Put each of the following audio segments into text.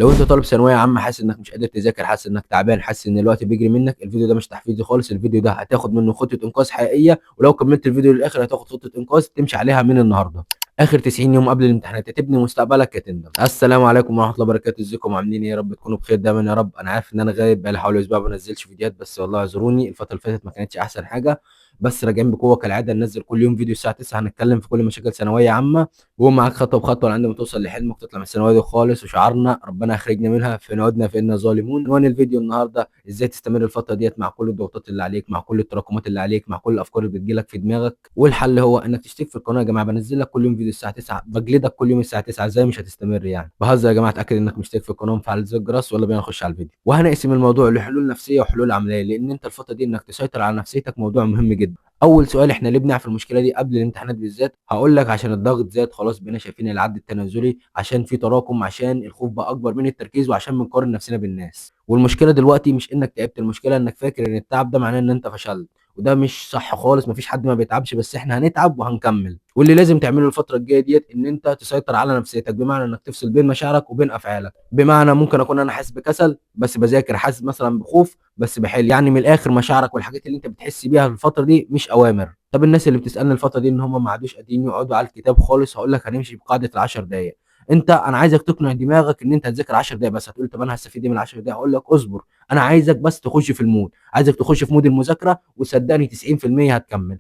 لو انت طالب ثانويه عامه حاسس انك مش قادر تذاكر، حاسس انك تعبان، حاسس ان الوقت بيجري منك، الفيديو ده مش تحفيزي خالص. الفيديو ده هتاخد منه خطه انقاذ حقيقيه، ولو كملت الفيديو للاخر هتاخد خطه انقاذ تمشي عليها من النهارده. اخر 90 يوم قبل الامتحانات يا تبني مستقبلك يا تندم. السلام عليكم ورحمه الله وبركاته، ازيكم عاملين ايه؟ يا رب تكونوا بخير دايما يا رب. انا عارف ان انا غايب بقالي حوالي اسبوع ما بنزلش فيديوهات، بس والله اعذروني، الفتره اللي فاتت ما كانتش احسن حاجه. بس راجعين بقوه كالعاده، ننزل كل يوم فيديو الساعه 9، هنتكلم في كل مشاكل ثانويه عامه، وهو معاك خطوه بخطوه لعند ما توصل لحلمك تطلع من الثانويه دي خالص. وشعارنا ربنا يخرجنا منها فإن عدنا فإنا ظالمون. عنوان الفيديو النهارده ازاي تستمر الفتره ديت مع كل الضغوطات اللي عليك، مع كل التراكمات اللي عليك، مع كل الافكار اللي بتجيلك في دماغك. والحل هو انك تشترك في القناه. يا جماعه بنزل لك كل يوم فيديو الساعه 9، بجلدك كل يوم الساعه 9. ازاي مش هتستمر يعني؟ بهزر يا جماعه. اتاكد انك مشترك في القناه ومفعل زر الجرس، ولا بينا نخش على الفيديو. وهنقسم الموضوع لحلول نفسيه وحلول عمليه، لان انت الفتره دي انك تسيطر على نفسيتك موضوع مهم جدا. اول سؤال، احنا ليه بنعرف المشكله دي قبل الامتحانات بالذات؟ هقول لك عشان الضغط زاد خلاص، بقينا شايفين العد التنازلي، عشان في تراكم، عشان الخوف بقى اكبر من التركيز، وعشان بنقارن نفسنا بالناس. والمشكله دلوقتي مش انك تعبت، المشكله انك فاكر ان التعب ده معناه ان انت فشلت، وده مش صح خالص. مفيش حد ما بيتعبش، بس احنا هنتعب وهنكمل. واللي لازم تعمله الفتره الجايه ديت ان انت تسيطر على نفسيتك، بمعنى انك تفصل بين مشاعرك وبين افعالك. بمعنى ممكن اكون انا حاسس بكسل بس بذاكر، حاسس مثلا بخوف بس بحل. يعني من الاخر مشاعرك والحاجات اللي انت بتحس بيها في الفتره دي مش اوامر. طب الناس اللي بتسالني الفتره دي ان هم ما عادوش قادرين يقعدوا على الكتاب خالص، هقول لك هنمشي بقاعده ال10 دقائق. انا عايزك تقنع دماغك ان انت هتذاكر 10 دقائق بس. هتقول طب انا هستفيد ايه من 10 دقائق؟ هقول لك اصبر. انا عايزك بس تخش في المود، عايزك تخش في مود المذاكره، وصدقني 90% هتكمل.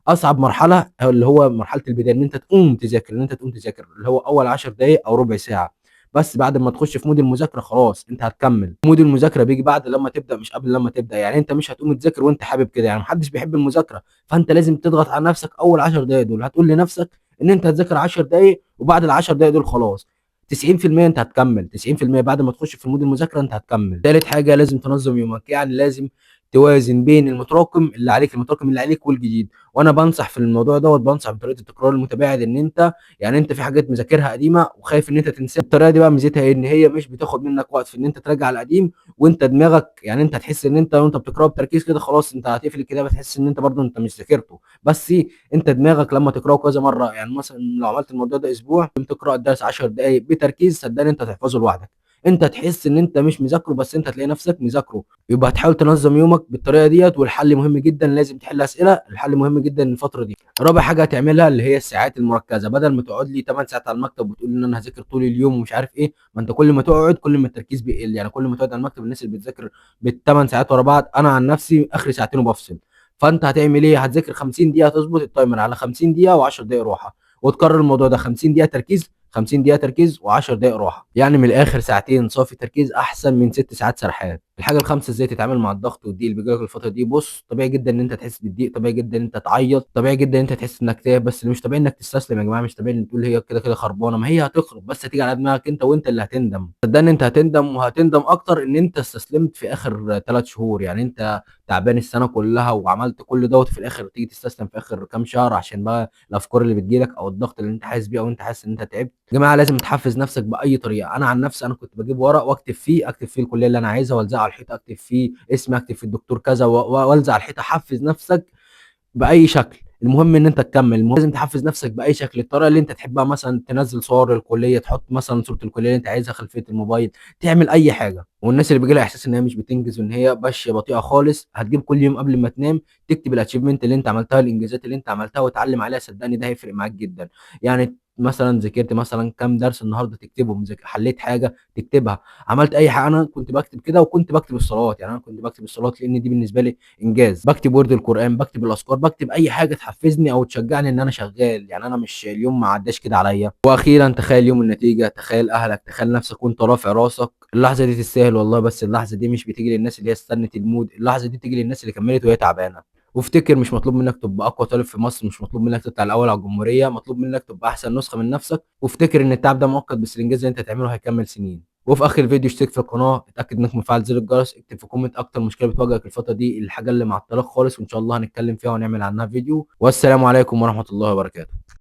اصعب مرحله اللي هو مرحله البدايه، ان انت تقوم تذاكر، اللي هو اول 10 دقائق او ربع ساعه. بس بعد ما تخش في مود المذاكره خلاص انت هتكمل. مود المذاكره بيجي بعد لما تبدا، مش قبل لما تبدا. يعني انت مش هتقوم تذاكر وانت حابب كده، يعني محدش بيحب المذاكره. فانت لازم تضغط على نفسك اول 10 دقائق دول. هتقول لنفسك ان انت هتذاكر 10 دقائق، وبعد ال 10 دقائق دول خلاص 90% انت هتكمل. 90% بعد ما تخش في مود المذاكره انت هتكمل. تالت حاجه، لازم تنظم يومك. يعني لازم توازن بين المتراكم اللي عليك والجديد. وانا بنصح في الموضوع دوت، بنصح بطريقه التكرار المتباعد. ان انت يعني انت في حاجات مذاكرها قديمه وخايف ان انت تنساها، الطريقه دي بقى ميزتها إيه؟ ان هي مش بتاخد منك وقت في ان انت تراجع القديم. وانت دماغك يعني انت هتحس ان انت وانت بتقراه بتركيز كده خلاص انت هتقفل الكتاب، هتحس ان انت برضه انت مش ذاكرته. بس انت دماغك لما تقراه كذا مره، يعني مثلا لو عملت الموضوع ده اسبوع، تقرا الدرس 10 دقائق بتركيز، صدقني انت هتحفظه لوحدك. انت تحس ان انت مش مذاكره، بس انت تلاقي نفسك مذاكره. يبقى هتحاول تنظم يومك بالطريقه ديت. والحل مهم جدا، لازم تحل اسئله. الحل مهم جدا الفتره دي. رابع حاجه هتعملها اللي هي الساعات المركزه. بدل ما تقعد لي 8 ساعات على المكتب وتقول ان انا هذاكر طول اليوم ومش عارف ايه، ما انت كل ما تقعد كل ما التركيز بيقل. يعني كل ما تقعد على المكتب، الناس اللي بتذاكر بالثمان ساعات ورا بعض، انا عن نفسي اخري ساعتين وبفصل. فانت هتعمل ايه؟ هتذاكر 50 دقيقه، تظبط التايمر على 50 دقيقه و10 دقائق راحه، وتكرر الموضوع ده 50 دقيقه تركيز، 50 دقيقه تركيز و10 دقائق راحه. يعني من الاخر ساعتين صافي تركيز احسن من 6 ساعات سرحان. الحاجه الخامسه، ازاي تتعامل مع الضغط والضيق اللي بيجيلك الفتره دي. بص، طبيعي جدا ان انت تحس بالضيق، طبيعي جدا ان انت تعيط، طبيعي جدا ان انت تحس انك تايه، بس اللي مش طبيعي انك تستسلم. يا جماعه مش طبيعي ان تقول هي كده كده خربانه، ما هي هتخرب، بس هتيجي على دماغك انت، وانت اللي هتندم. صدقني انت هتندم، وهتندم اكتر ان انت استسلمت في اخر 3 شهور. يعني انت تعبان السنه كلها وعملت كل دوت، في الاخر تيجي تستسلم في اخر كام شهر عشان بقى الافكار اللي بتجيلك او الضغط اللي انت حاسس بيه، او انت حاسس ان انت تعبت. يا جماعه لازم تحفز نفسك باي طريقه. انا عن نفسي انا كنت بجيب ورق واكتب فيه، اكتب فيه الكليه اللي انا عايزها والزقه على الحيطه، اكتب فيه اسمي، اكتب فيه الدكتور كذا والزق على الحيطه. حفز نفسك باي شكل، المهم ان انت تكمل. لازم تحفز نفسك باي شكل، الطريقه اللي انت تحبها. مثلا تنزل صور الكليه، تحط مثلا صوره الكليه اللي انت عايزها خلفيه الموبايل، تعمل اي حاجه. والناس اللي بيجي لها احساس ان هي مش بتنجز وان هي ماشيه بطيئه خالص، هتجيب كل يوم قبل ما تنام تكتب الاتشيفمنت اللي انت عملتها، الانجازات اللي انت عملتها، وتعلم عليها. صدقني ده هيفرق معاك جدا. يعني مثلا ذاكرت مثلا كام درس النهارده تكتبهم، حليت حاجه تكتبها، عملت اي حاجه. انا كنت بكتب كده، وكنت بكتب الصلوات. يعني انا كنت بكتب الصلوات لان دي بالنسبه لي انجاز. بكتب ورد القران، بكتب الاذكار، بكتب اي حاجه تحفزني او تشجعني ان انا شغال. يعني انا مش اليوم ما عداش كده عليا. واخيرا تخيل يوم النتيجه، تخيل اهلك، تخيل نفسك وانت رافع راسك. اللحظه دي تستاهل والله، بس اللحظه دي مش بتيجي للناس اللي هي استنت المود، اللحظه دي بتيجي للناس اللي كملت وهي تعبانه. وافتكر، مش مطلوب منك تبقى اقوى طالب في مصر، مش مطلوب منك تطلع الاول على الجمهوريه، مطلوب منك تبقى احسن نسخه من نفسك. وافتكر ان التعب ده مؤقت، بس الانجاز اللي انت هتعمله هيكمل سنين. وفي اخر الفيديو اشترك في القناه، اتاكد انك مفعل زر الجرس، اكتب في كومنت اكتر مشكله بتواجهك الفتره دي، الحاجه اللي معطلاك خالص، وان شاء الله هنتكلم فيها ونعمل عنها فيديو. والسلام عليكم ورحمه الله وبركاته.